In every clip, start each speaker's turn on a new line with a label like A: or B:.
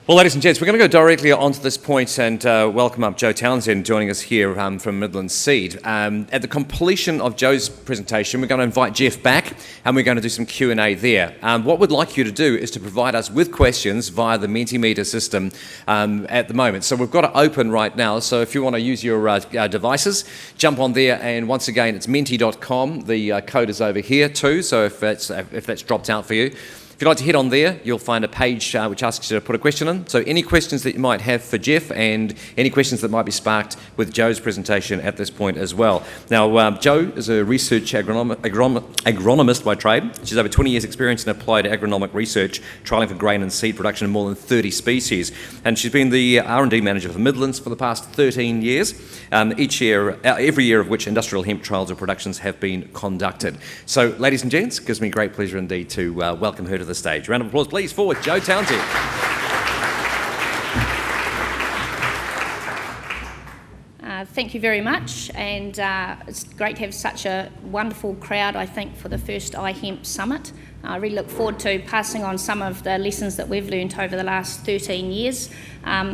A: Well, ladies and gents, we're going to go directly onto this point and welcome up Joe Townshend joining us here from Midlands Seed. At the completion of Joe's presentation, we're going to invite Jeff back and we're going to do some Q&A there. What we'd like you to do is to provide us with questions via the Mentimeter system at the moment. So we've got it open right now, so if you want to use your devices, jump on there, and once again, it's menti.com. The code is over here too, so if that's dropped out for you. If you'd like to head on there, you'll find a page which asks you to put a question in. So any questions that you might have for Jeff and any questions that might be sparked with Joe's presentation at this point as well. Now, Joe is a research agronomist by trade. She's over 20 years experience in applied agronomic research, trialling for grain and seed production in more than 30 species. And she's been the R&D manager for Midlands for the past 13 years, every year of which industrial hemp trials or productions have been conducted. So, ladies and gents, it gives me great pleasure indeed to welcome her to the stage. Round of applause, please, for Joe Townshend.
B: Thank you very much, and it's great to have such a wonderful crowd, I think, for the first iHemp Summit. I really look forward to passing on some of the lessons that we've learned over the last 13 years.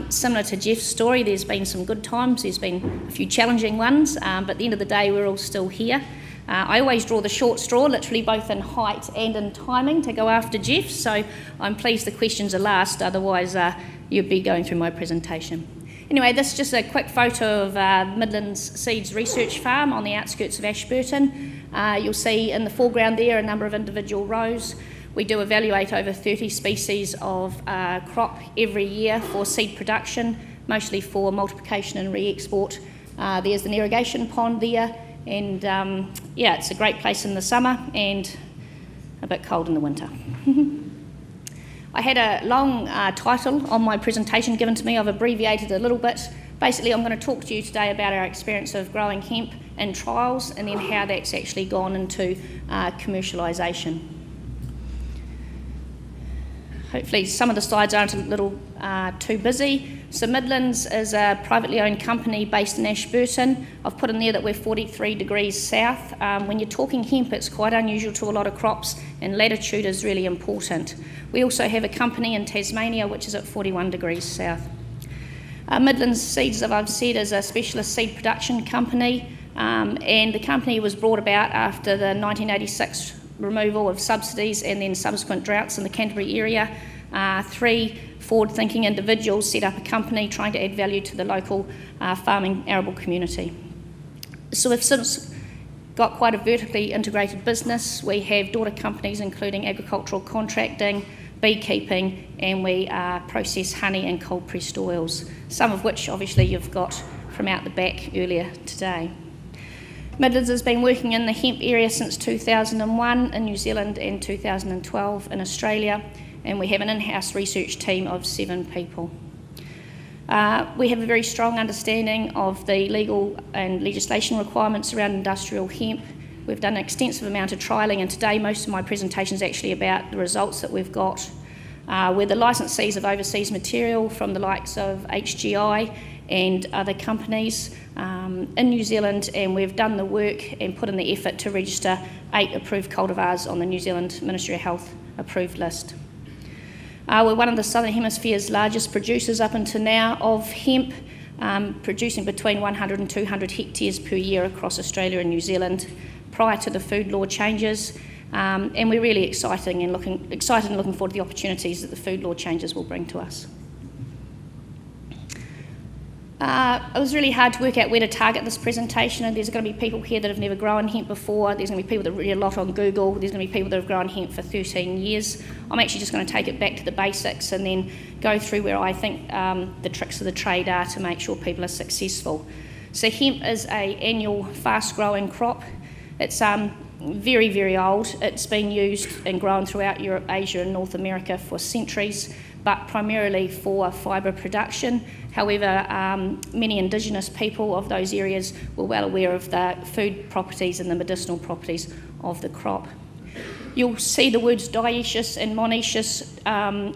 B: Similar to Jeff's story, there's been some good times, there's been a few challenging ones, but at the end of the day, we're all still here. I always draw the short straw, literally both in height and in timing, to go after Jeff, so I'm pleased the questions are last, otherwise you'd be going through my presentation. Anyway, this is just a quick photo of Midlands Seed's research farm on the outskirts of Ashburton. You'll see in the foreground there a number of individual rows. We do evaluate over 30 species of crop every year for seed production, mostly for multiplication and re-export. There's an irrigation pond there. And yeah, it's a great place in the summer and a bit cold in the winter. I had a long title on my presentation given to me. I've abbreviated it a little bit. Basically, I'm going to talk to you today about our experience of growing hemp in trials and then how that's actually gone into commercialisation. Hopefully some of the slides aren't a little too busy. So Midlands is a privately owned company based in Ashburton. I've put in there that we're 43 degrees south. When you're talking hemp, it's quite unusual to a lot of crops, and latitude is really important. We also have a company in Tasmania which is at 41 degrees south. Midlands Seeds, as I've said, is a specialist seed production company, and the company was brought about after the 1986 removal of subsidies and then subsequent droughts in the Canterbury area. Three forward-thinking individuals set up a company trying to add value to the local farming arable community. So we've since got quite a vertically integrated business. We have daughter companies including agricultural contracting, beekeeping, and we process honey and cold-pressed oils, some of which obviously you've got from out the back earlier today. Midlands has been working in the hemp area since 2001 in New Zealand and 2012 in Australia, and we have an in-house research team of 7 people. We have a very strong understanding of the legal and legislation requirements around industrial hemp. We've done an extensive amount of trialling, and today most of my presentation is actually about the results that we've got. We're the licensees of overseas material from the likes of NZHIA and other companies in New Zealand, and we've done the work and put in the effort to register 8 approved cultivars on the New Zealand Ministry of Health approved list. We're one of the Southern Hemisphere's largest producers up until now of hemp, producing between 100 and 200 hectares per year across Australia and New Zealand prior to the food law changes, and we're really excited and looking forward to the opportunities that the food law changes will bring to us. It was really hard to work out where to target this presentation, and there's going to be people here that have never grown hemp before, there's going to be people that read a lot on Google, there's going to be people that have grown hemp for 13 years. I'm actually just going to take it back to the basics and then go through where I think the tricks of the trade are to make sure people are successful. So hemp is an annual fast-growing crop. It's very, very old. It's been used and grown throughout Europe, Asia and North America for centuries, but primarily for fibre production. However, many Indigenous people of those areas were well aware of the food properties and the medicinal properties of the crop. You'll see the words dioecious and monoecious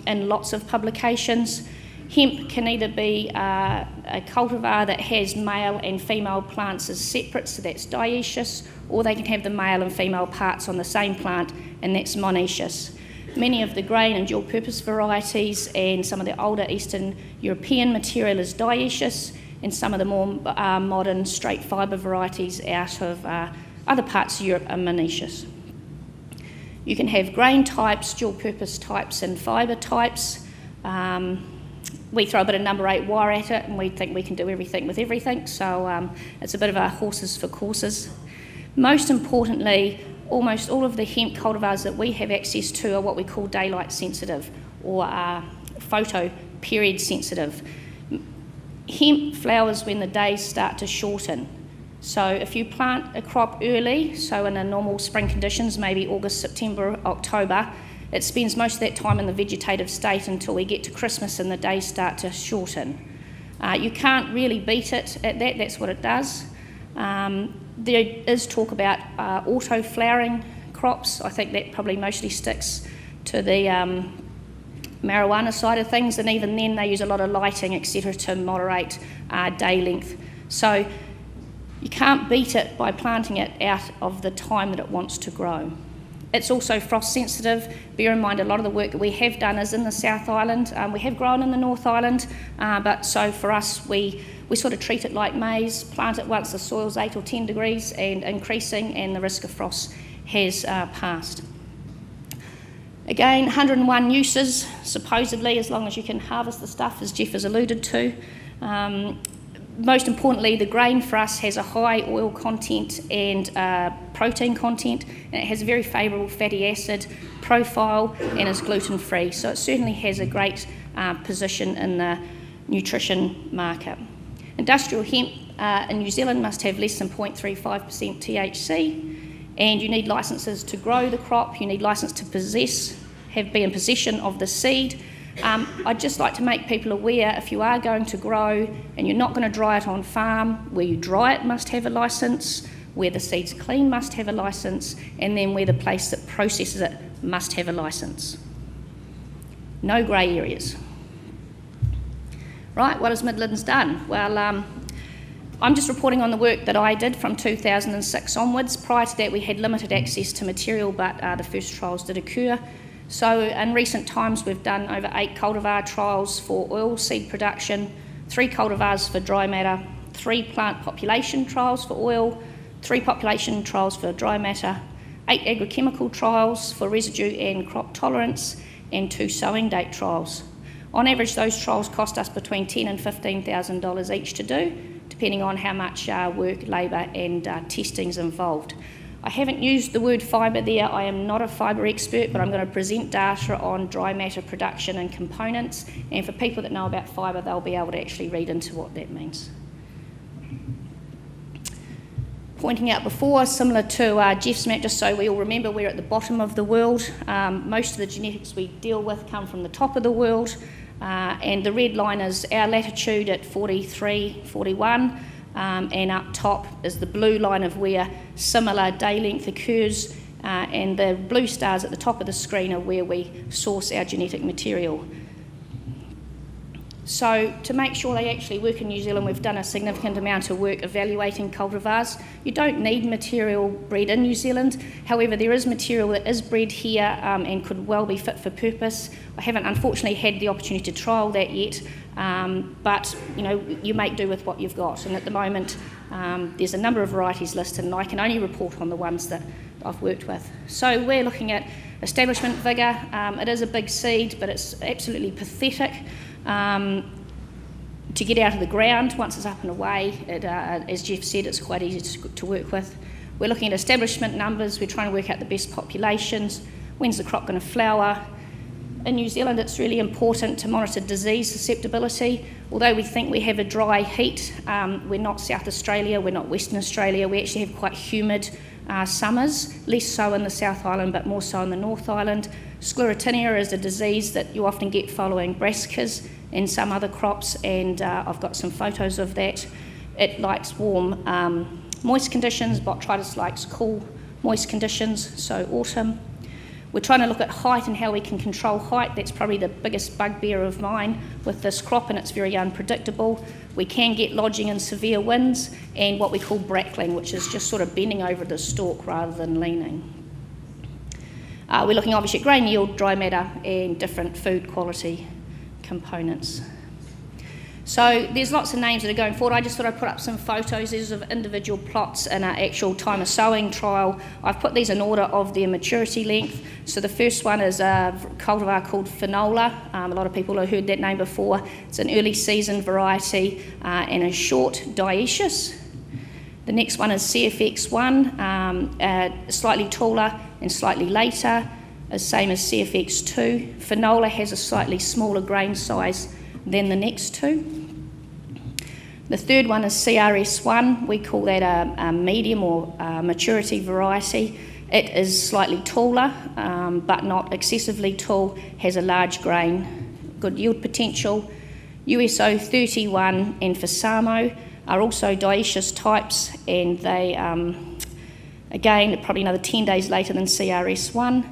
B: in lots of publications. Hemp can either be a cultivar that has male and female plants as separate, so that's dioecious, or they can have the male and female parts on the same plant, and that's monoecious. Many of the grain and dual-purpose varieties and some of the older Eastern European material is dioecious, and some of the more modern straight fibre varieties out of other parts of Europe are monoecious. You can have grain types, dual-purpose types and fibre types. We throw a bit of number 8 wire at it, and we think we can do everything with everything, so it's a bit of a horses for courses. Most importantly, almost all of the hemp cultivars that we have access to are what we call daylight sensitive, or photo period sensitive. Hemp flowers when the days start to shorten. So if you plant a crop early, so in a normal spring conditions, maybe August, September, October, it spends most of that time in the vegetative state until we get to Christmas and the days start to shorten. You can't really beat it at that, that's what it does. There is talk about auto-flowering crops. I think that probably mostly sticks to the marijuana side of things, and even then they use a lot of lighting, etc., to moderate day length. So you can't beat it by planting it out of the time that it wants to grow. It's also frost sensitive. Bear in mind a lot of the work that we have done is in the South Island. We have grown in the North Island, but so for us we sort of treat it like maize, plant it once the soil's 8 or 10 degrees and increasing, and the risk of frost has passed. Again, 101 uses, supposedly, as long as you can harvest the stuff, as Jeff has alluded to. Most importantly, the grain for us has a high oil content and protein content, and it has a very favourable fatty acid profile and is gluten-free. So it certainly has a great position in the nutrition market. Industrial hemp in New Zealand must have less than 0.35% THC, and you need licences to grow the crop, you need licence to be in possession of the seed. I'd just like to make people aware, if you are going to grow and you're not going to dry it on farm, where you dry it must have a licence, where the seed's clean must have a licence, and then where the place that processes it must have a licence. No grey areas. Right, what has Midlands done? Well, I'm just reporting on the work that I did from 2006 onwards. Prior to that, we had limited access to material, but the first trials did occur. So in recent times, we've done over 8 cultivar trials for oil seed production, 3 cultivars for dry matter, 3 plant population trials for oil, 3 population trials for dry matter, 8 agrochemical trials for residue and crop tolerance, and 2 sowing date trials. On average, those trials cost us between $10,000 and $15,000 each to do, depending on how much work, labour and testing's involved. I haven't used the word fibre there. I am not a fibre expert, but I'm going to present data on dry matter production and components, and for people that know about fibre, they'll be able to actually read into what that means. Pointing out before, similar to Jeff's map, just so we all remember, we're at the bottom of the world. Most of the genetics we deal with come from the top of the world, and the red line is our latitude at 43, 41. And up top is the blue line of where similar day length occurs, and the blue stars at the top of the screen are where we source our genetic material. So to make sure they actually work in New Zealand, we've done a significant amount of work evaluating cultivars. You don't need material bred in New Zealand. However, there is material that is bred here and could well be fit for purpose. I haven't unfortunately had the opportunity to trial that yet, but you make do with what you've got. And at the moment, there's a number of varieties listed, and I can only report on the ones that I've worked with. So we're looking at establishment vigour. It is a big seed, but it's absolutely pathetic to get out of the ground. Once it's up and away, as Jeff said, it's quite easy to work with. We're looking at establishment numbers. We're trying to work out the best populations. When's the crop going to flower? In New Zealand, it's really important to monitor disease susceptibility. Although we think we have a dry heat, we're not South Australia, we're not Western Australia. We actually have quite humid summers, less so in the South Island, but more so in the North Island. Sclerotinia is a disease that you often get following brassicas and some other crops, and I've got some photos of that. It likes warm, moist conditions. Botrytis likes cool, moist conditions, so autumn. We're trying to look at height and how we can control height. That's probably the biggest bugbear of mine with this crop, and it's very unpredictable. We can get lodging in severe winds and what we call brackling, which is just sort of bending over the stalk rather than leaning. We're looking obviously at grain yield, dry matter, and different food quality components. So there's lots of names that are going forward. I just thought I'd put up some photos. These are of individual plots in our actual time of sowing trial. I've put these in order of their maturity length. So the first one is a cultivar called Finola. A lot of people have heard that name before. It's an early season variety and is short, dioecious. The next one is CFX1, slightly taller and slightly later, same as CFX2. Finola has a slightly smaller grain size than the next two. The third one is CRS1. We call that a medium or maturity variety. It is slightly taller, but not excessively tall, has a large grain, good yield potential. USO31 and Fasamo are also dioecious types, and they, again, probably another 10 days later than CRS1.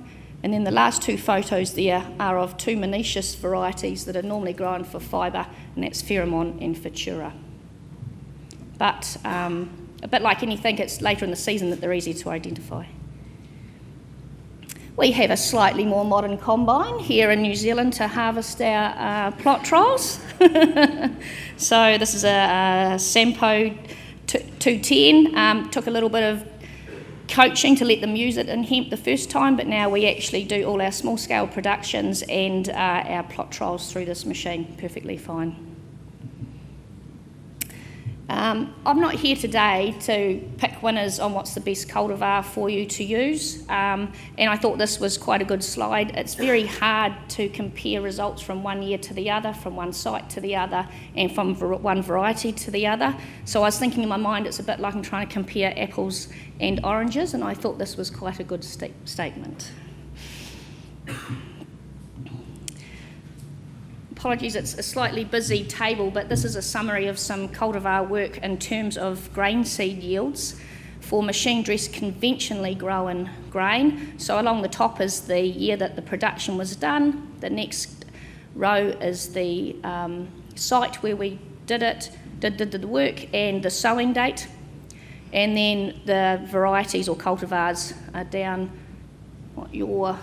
B: And then the last two photos there are of two monoecious varieties that are normally grown for fibre, and that's Pheromon and Futura. But a bit like anything, it's later in the season that they're easy to identify. We have a slightly more modern combine here in New Zealand to harvest our plot trials. So this is a Sampo 210. Took a little bit of coaching to let them use it in hemp the first time, but now we actually do all our small-scale productions and our plot trials through this machine perfectly fine. I'm not here today to pick winners on what's the best cultivar for you to use, and I thought this was quite a good slide. It's very hard to compare results from one year to the other, from one site to the other, and from one variety to the other. So I was thinking in my mind it's a bit like I'm trying to compare apples and oranges, and I thought this was quite a good statement. Apologies, it's a slightly busy table, but this is a summary of some cultivar work in terms of grain seed yields for machine-dressed conventionally grown grain. So along the top is the year that the production was done. The next row is the site where we did it, did the work, and the sowing date. And then the varieties or cultivars are down your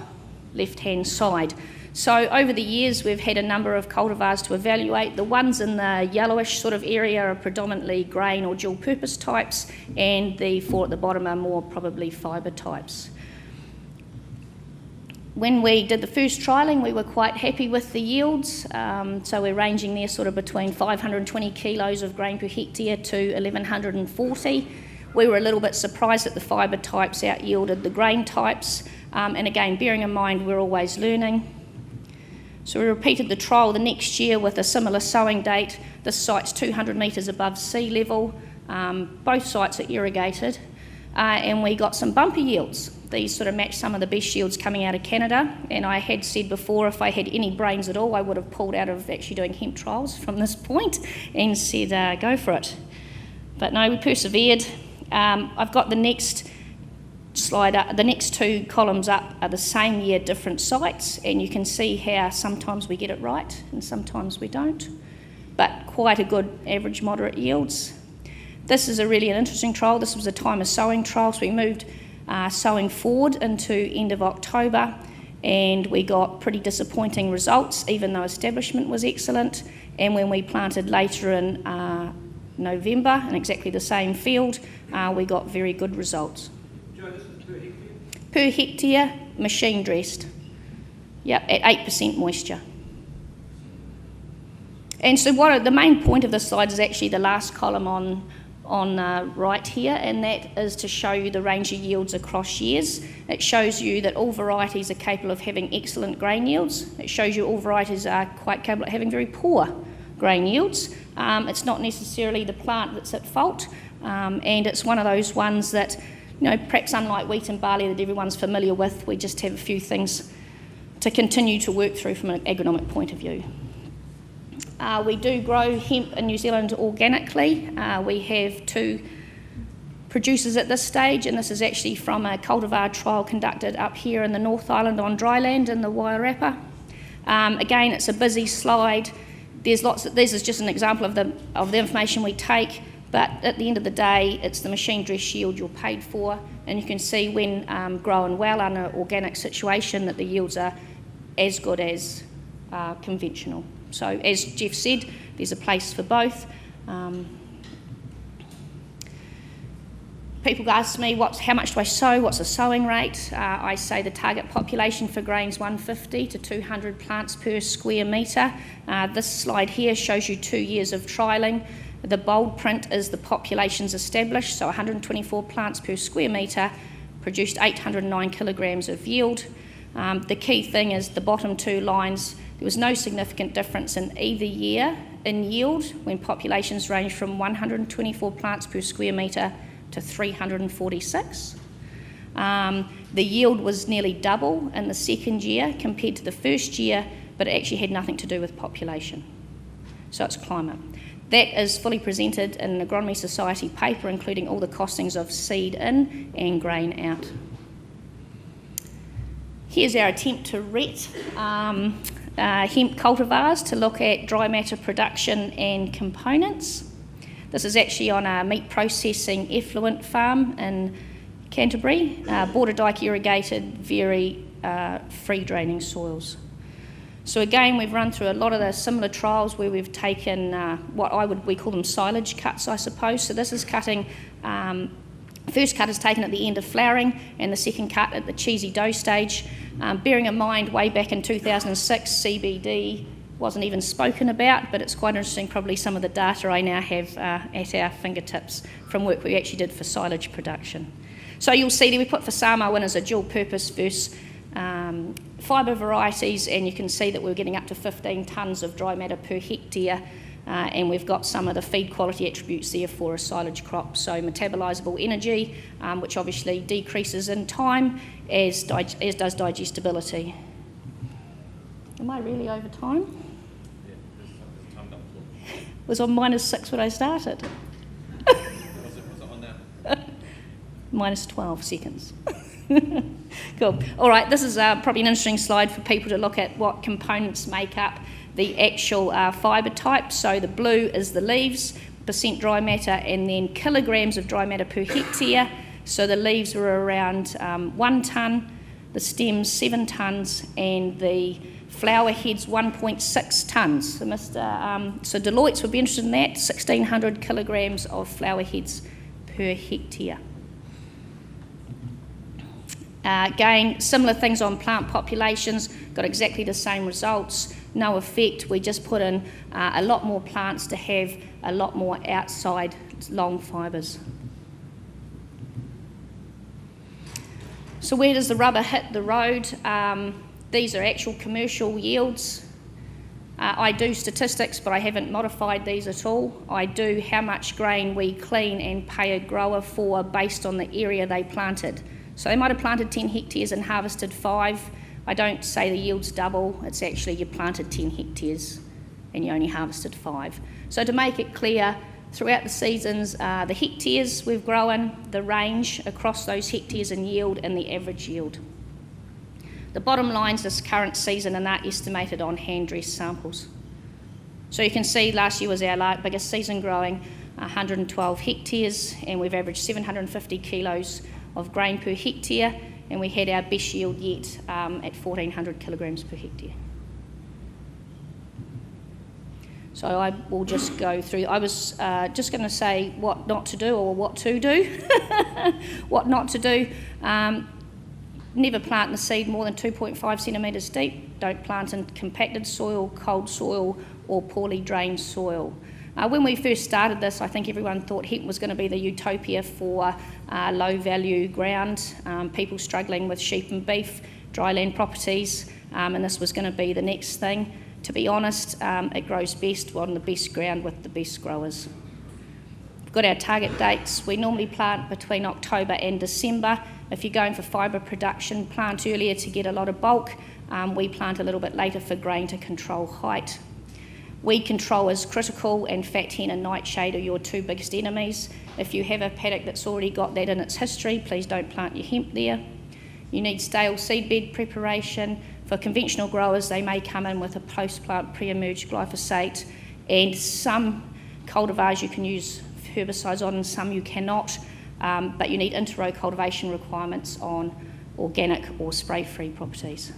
B: left-hand side. So over the years, we've had a number of cultivars to evaluate. The ones in the yellowish sort of area are predominantly grain or dual-purpose types, and the four at the bottom are more probably fibre types. When we did the first trialling, we were quite happy with the yields. So we're ranging there sort of between 520 kilos of grain per hectare to 1,140. We were a little bit surprised that the fibre types out-yielded the grain types. And again, bearing in mind we're always learning. So we repeated the trial the next year with a similar sowing date. This site's 200 metres above sea level. Both sites are irrigated. And we got some bumper yields. These sort of match some of the best yields coming out of Canada. And I had said before, if I had any brains at all, I would have pulled out of actually doing hemp trials from this point and said, go for it. But no, we persevered. I've got the next slide up. The next two columns up are the same year, different sites, and you can see how sometimes we get it right and sometimes we don't, but quite a good average moderate yields. This is an interesting trial. This was a time of sowing trial, so we moved sowing forward into end of October, and we got pretty disappointing results, even though establishment was excellent. And when we planted later in November in exactly the same field, we got very good results.
C: Joe, this is per hectare?
B: Per hectare, machine dressed. Yep, at 8% moisture. And so the main point of this slide is actually the last column on right here, and that is to show you the range of yields across years. It shows you that all varieties are capable of having excellent grain yields. It shows you all varieties are quite capable of having very poor grain yields. It's not necessarily the plant that's at fault, and it's one of those ones that, perhaps unlike wheat and barley that everyone's familiar with, we just have a few things to continue to work through from an agronomic point of view. We do grow hemp in New Zealand organically. We have 2 producers at this stage, and this is actually from a cultivar trial conducted up here in the North Island on dry land in the Wairarapa. Again, it's a busy slide. This is just an example of the information we take, But at the end of the day, it's the machine dress yield you're paid for, and you can see when grown well under an organic situation that the yields are as good as conventional. So as Jeff said, there's a place for both. People ask me, how much do I sow? What's the sowing rate? I say the target population for grain is 150 to 200 plants per square metre. This slide here shows you 2 years of trialling. The bold print is the populations established, so 124 plants per square metre produced 809 kilograms of yield. The key thing is the bottom 2 lines, there was no significant difference in either year in yield when populations ranged from 124 plants per square metre to 346. The yield was nearly double in the second year compared to the first year, but it actually had nothing to do with population. So it's climate. That is fully presented in an Agronomy Society paper, including all the costings of seed in and grain out. Here's our attempt to ret hemp cultivars to look at dry matter production and components. This is actually on a meat processing effluent farm in Canterbury, border dike irrigated, very free draining soils. So again, we've run through a lot of the similar trials where we've taken we call them silage cuts, I suppose. So this is cutting, first cut is taken at the end of flowering and the second cut at the cheesy dough stage. Bearing in mind, way back in 2006, CBD wasn't even spoken about, but it's quite interesting, probably some of the data I now have at our fingertips from work we actually did for silage production. So you'll see that we put Fasamo in as a dual purpose versus fibre varieties, and you can see that we're getting up to 15 tonnes of dry matter per hectare, and we've got some of the feed quality attributes there for a silage crop. So metabolisable energy, which obviously decreases in time, as does digestibility. Am I really over time?
A: Yeah, there's time up.
B: It was on -6 when I started.
A: Was it on now?
B: -12 seconds. Cool. All right, this is probably an interesting slide for people to look at what components make up the actual fibre type. So the blue is the leaves, percent dry matter, and then kilograms of dry matter per hectare. So the leaves were around 1 tonne, the stems 7 tonnes, and the flower heads 1.6 tonnes. So Deloitte's would be interested in that, 1,600 kilograms of flower heads per hectare. Again, similar things on plant populations, got exactly the same results, no effect. We just put in a lot more plants to have a lot more outside long fibres. So where does the rubber hit the road? These are actual commercial yields. I do statistics, but I haven't modified these at all. I do how much grain we clean and pay a grower for based on the area they planted. So they might have planted 10 hectares and harvested 5. I don't say the yield's double, it's actually you planted 10 hectares and you only harvested 5. So to make it clear, throughout the seasons, the hectares we've grown, the range across those hectares in yield and the average yield. The bottom line's this current season and they're estimated on hand-dressed samples. So you can see last year was our biggest season growing, 112 hectares, and we've averaged 750 kilos of grain per hectare, and we had our best yield yet at 1,400 kilograms per hectare. So I will just go through. I was just going to say what not to do or what to do. What not to do. Never plant the seed more than 2.5 centimetres deep. Don't plant in compacted soil, cold soil, or poorly drained soil. When we first started this, I think everyone thought hemp was going to be the utopia for low-value ground, people struggling with sheep and beef, dryland properties, and this was going to be the next thing. To be honest, it grows best on the best ground with the best growers. We've got our target dates. We normally plant between October and December. If you're going for fibre production, plant earlier to get a lot of bulk. We plant a little bit later for grain to control height. Weed control is critical, and fat hen and nightshade are your 2 biggest enemies. If you have a paddock that's already got that in its history, please don't plant your hemp there. You need stale seedbed preparation. For conventional growers, they may come in with a post-plant pre-emerged glyphosate, and some cultivars you can use herbicides on and some you cannot, but you need inter-row cultivation requirements on organic or spray-free properties.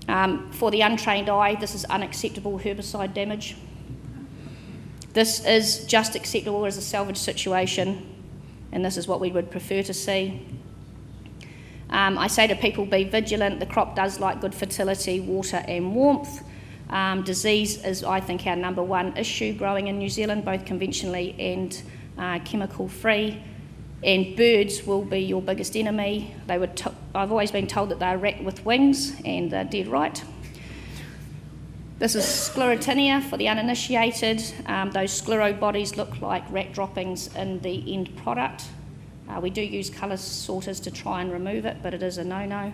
B: For the untrained eye, this is unacceptable herbicide damage. This is just acceptable as a salvage situation, and this is what we would prefer to see. I say to people, be vigilant. The crop does like good fertility, water and warmth. Disease is, I think, our number one issue growing in New Zealand, both conventionally and chemical-free. And birds will be your biggest enemy. I've always been told that they're a rat with wings, and they're dead right. This is sclerotinia for the uninitiated. Those sclero bodies look like rat droppings in the end product. We do use colour sorters to try and remove it, but it is a no-no.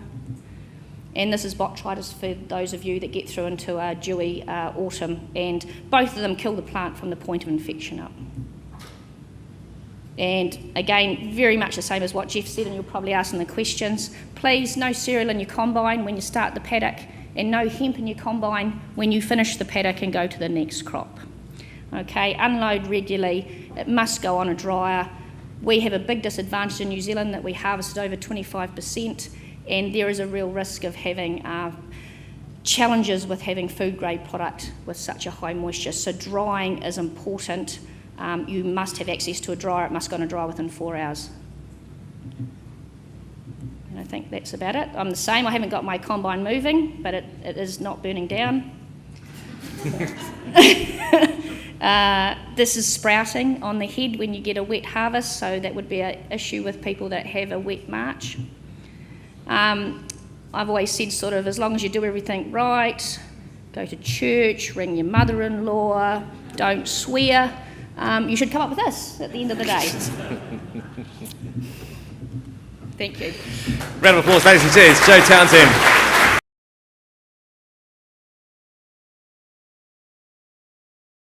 B: And this is botrytis for those of you that get through into a dewy autumn, and both of them kill the plant from the point of infection up. And again, very much the same as what Jeff said, and you'll probably ask in the questions. Please, no cereal in your combine when you start the paddock, and no hemp in your combine when you finish the paddock and go to the next crop. Okay, unload regularly. It must go on a dryer. We have a big disadvantage in New Zealand that we harvested over 25%, and there is a real risk of having challenges with having food-grade product with such a high moisture. So drying is important. You must have access to a dryer. It must go on a dryer within 4 hours. And I think that's about it. I'm the same. I haven't got my combine moving, but it is not burning down. This is sprouting on the head when you get a wet harvest, so that would be an issue with people that have a wet March. I've always said sort of as long as you do everything right, go to church, ring your mother-in-law, don't swear, you should come up with this at the end of the day. Thank you.
A: Round of applause, ladies and gents. Jo Townshend.